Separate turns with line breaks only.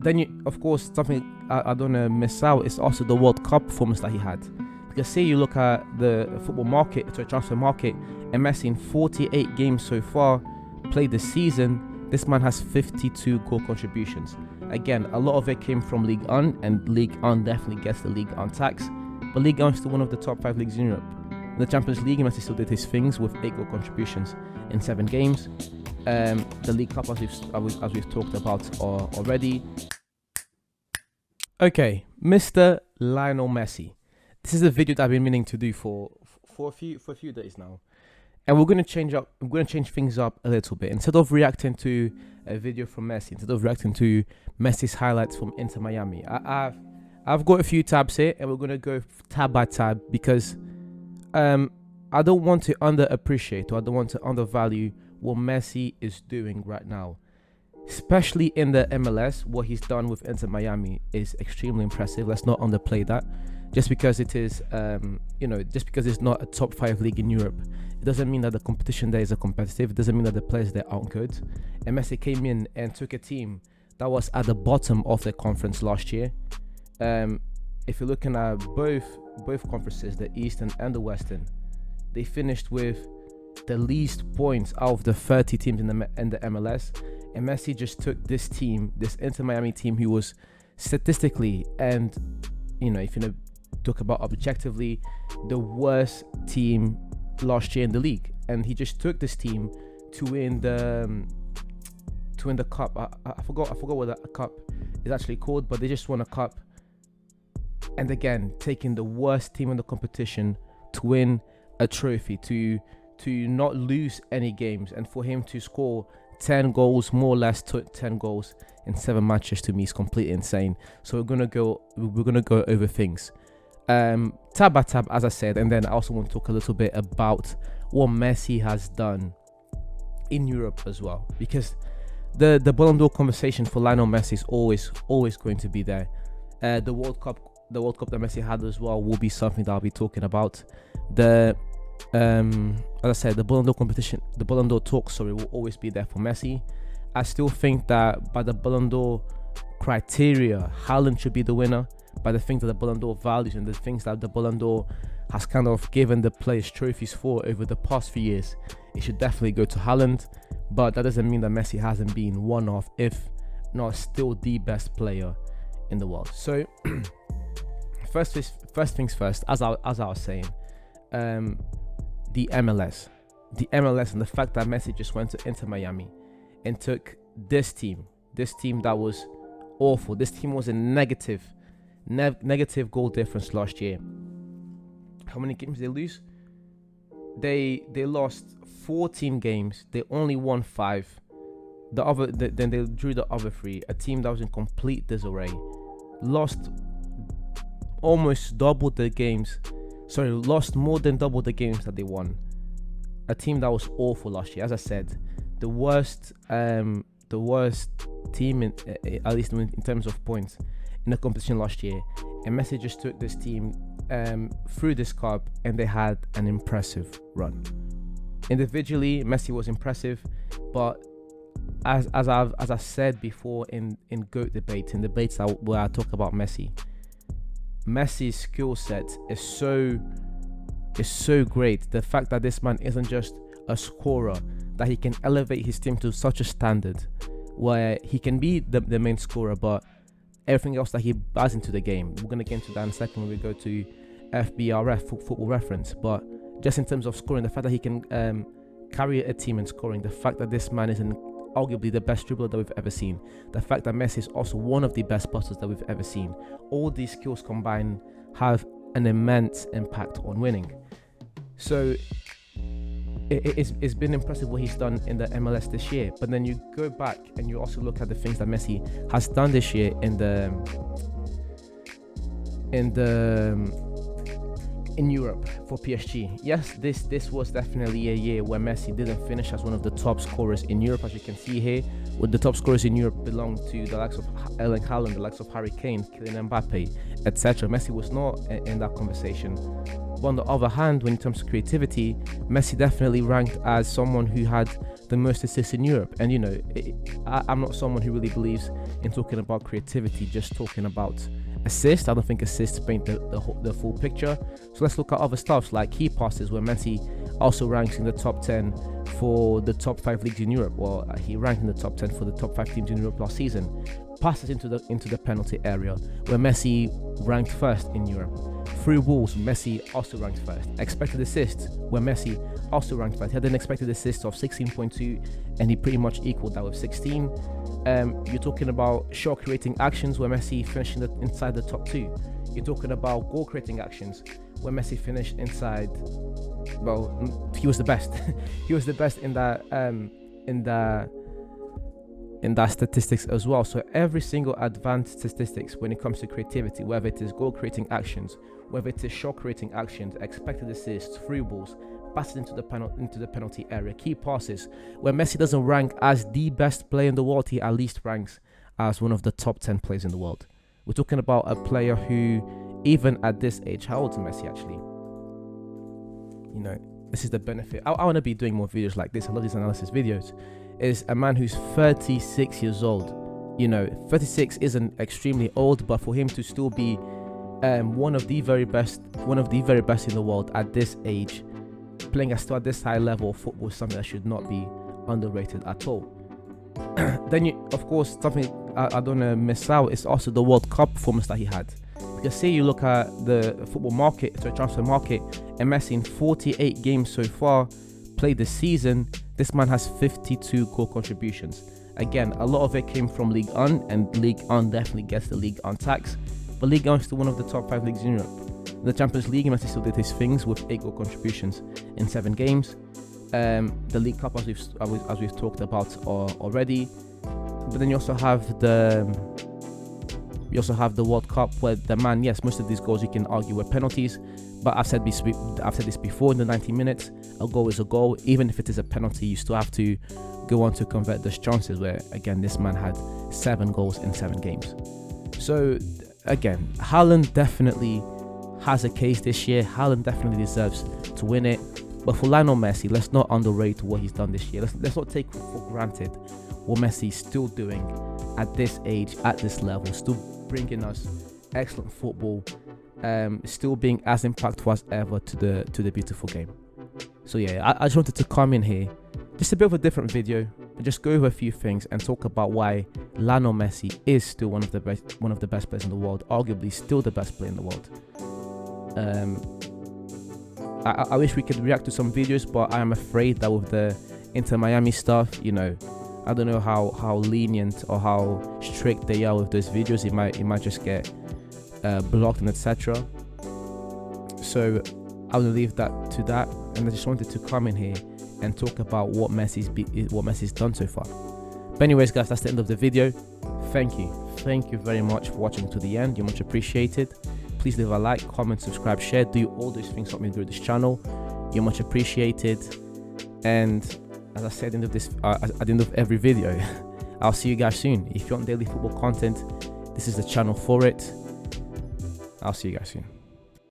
then you, of course, something I don't want to miss out is also the World Cup performance that he had. Because say you look at the football market, to a transfer market, and Messi in 48 games so far played this season, this man has 52 goal contributions. Again, a lot of it came from Ligue 1, and Ligue 1 definitely gets the Ligue 1 tax. But Ligue 1 is still one of the top 5 leagues in Europe. In the Champions League, Messi still did his things with 8 goal contributions in 7 games. The League Cup, as we've talked about already. Okay, Mr. Lionel Messi. This is a video that I've been meaning to do for a few days now, and we're gonna change things up a little bit. Instead of reacting to a video from Messi, instead of reacting to Messi's highlights from Inter Miami, I've got a few tabs here, and we're gonna go tab by tab because I don't want to underappreciate, or I don't want to undervalue what Messi is doing right now. Especially in the MLS, what he's done with Inter Miami is extremely impressive. Let's not underplay that. Just because it is, just because it's not a top 5 league in Europe, it doesn't mean that the competition there is competitive. It doesn't mean that the players there aren't good. And Messi came in and took a team that was at the bottom of the conference last year. If you're looking at both conferences, the Eastern and the Western, they finished with the least points out of the 30 teams in the MLS. And Messi just took this team, this Inter Miami team, who was statistically and, if you talk about objectively, the worst team last year in the league, and he just took this team to win the cup. I forgot what that cup is actually called, but they just won a cup. And again, taking the worst team in the competition to win a trophy, to not lose any games, and for him to score 10 goals, more or less 10 goals in 7 matches, to me is completely insane. So we're gonna go over things tab by tab, as I said, and then I also want to talk a little bit about what Messi has done in Europe as well, because the Ballon d'Or conversation for Lionel Messi is always going to be there. The World Cup that Messi had as well will be something that I'll be talking about. As I said, the Ballon d'Or competition, the Ballon d'Or talk, will always be there for Messi. I still think that by the Ballon d'Or criteria, Haaland should be the winner. By the things that the Ballon d'Or values and the things that the Ballon d'Or has kind of given the players trophies for over the past few years, it should definitely go to Haaland. But that doesn't mean that Messi hasn't been one of, if not still the best player in the world. So first things first, as I was saying, the MLS and the fact that Messi just went to Inter Miami and took this team that was awful. This team was a negative goal difference last year. How many games did they lose? They lost 14 games. They only won 5. Then they drew the other 3. A team that was in complete disarray. Lost almost double the games. Sorry, lost more than double the games that they won. A team that was awful last year. As I said, the worst team at least in terms of points in the competition last year. And Messi just took this team through this cup, and they had an impressive run. Individually, Messi was impressive, but as I said before in GOAT debates, in debates where I talk about Messi's skill set is so great. The fact that this man isn't just a scorer, that he can elevate his team to such a standard where he can be the main scorer, but everything else that he buys into the game. We're going to get into that in a second when we go to FBRF, Football Reference. But just in terms of scoring, the fact that he can carry a team in scoring, the fact that this man is arguably the best dribbler that we've ever seen, the fact that Messi is also one of the best passers that we've ever seen, all these skills combined have an immense impact on winning. So it's been impressive what he's done in the MLS this year. But then you go back and you also look at the things that Messi has done this year in Europe for PSG. Yes, this was definitely a year where Messi didn't finish as one of the top scorers in Europe, as you can see here. With the top scorers in Europe belong to the likes of Erling Haaland, the likes of Harry Kane, Kylian Mbappe, etc. Messi was not in that conversation. But on the other hand, when it comes to creativity, Messi definitely ranked as someone who had the most assists in Europe. And you know, I'm not someone who really believes in talking about creativity, just talking about assists. I don't think assists paint the full picture. So let's look at other stuffs like key passes, where Messi also ranks in the top 10 for the top 5 leagues in Europe. Well, he ranked in the top 10 for the top 5 teams in Europe last season. Passes into the penalty area, where Messi ranked first in Europe. Through balls, Messi also ranked first. Expected assists, where Messi also ranked first. He had an expected assist of 16.2, and he pretty much equaled that with 16. You're talking about shot creating actions, where Messi finished inside the top 2. You're talking about goal creating actions, where Messi finished inside. Well, he was the best. He was the best in that statistics as well. So every single advanced statistics when it comes to creativity, whether it is goal creating actions, whether it is shot creating actions, expected assists, through balls, passes into the penalty area, key passes, where Messi doesn't rank as the best player in the world, he at least ranks as one of the top 10 players in the world. We're talking about a player who, even at this age, how old is Messi actually? You know, this is the benefit. I want to be doing more videos like this. I love these analysis videos. Is a man who's 36 years old. You know, 36 isn't extremely old, but for him to still be one of the very best in the world at this age, playing at this high level of football, is something that should not be underrated at all. Then, of course, something I don't want to miss out is also the World Cup performance that he had. Because say you look at the football market, the transfer market, and Messi in 48 games so far played this season, this man has 52 goal contributions. Again, a lot of it came from Ligue 1, and Ligue 1 definitely gets the Ligue 1 tax. But Ligue 1 is still one of the top 5 leagues in Europe. In the Champions League, Messi still did his things with 8 goal contributions in 7 games. The League Cup, as we've talked about already. But then you also have the World Cup, where the man, yes, most of these goals you can argue were penalties. But I've said this before, in the 90 minutes, a goal is a goal. Even if it is a penalty, you still have to go on to convert those chances, where, again, this man had 7 goals in 7 games. So, again, Haaland definitely has a case this year. Haaland definitely deserves to win it. But for Lionel Messi, let's not underrate what he's done this year. Let's not take for granted what Messi is still doing at this age, at this level, still bringing us excellent football, still being as impactful as ever to the beautiful game. So yeah, I just wanted to come in here, just a bit of a different video, and just go over a few things and talk about why Lionel Messi is still one of the best players in the world, arguably still the best player in the world. I wish we could react to some videos, but I am afraid that with the Inter Miami stuff, you know, I don't know how lenient or how strict they are with those videos. It might just get blocked and etc. So I will leave that to that, and I just wanted to come in here and talk about what Messi's done so far. But anyways, guys, that's the end of the video. Thank you very much for watching to the end. You're much appreciated. Please leave a like, comment, subscribe, share, do all those things to help me grow this channel. You're much appreciated. And as I said at the end of every video, I'll see you guys soon. If you want daily football content, this is the channel for it. I'll see you guys soon.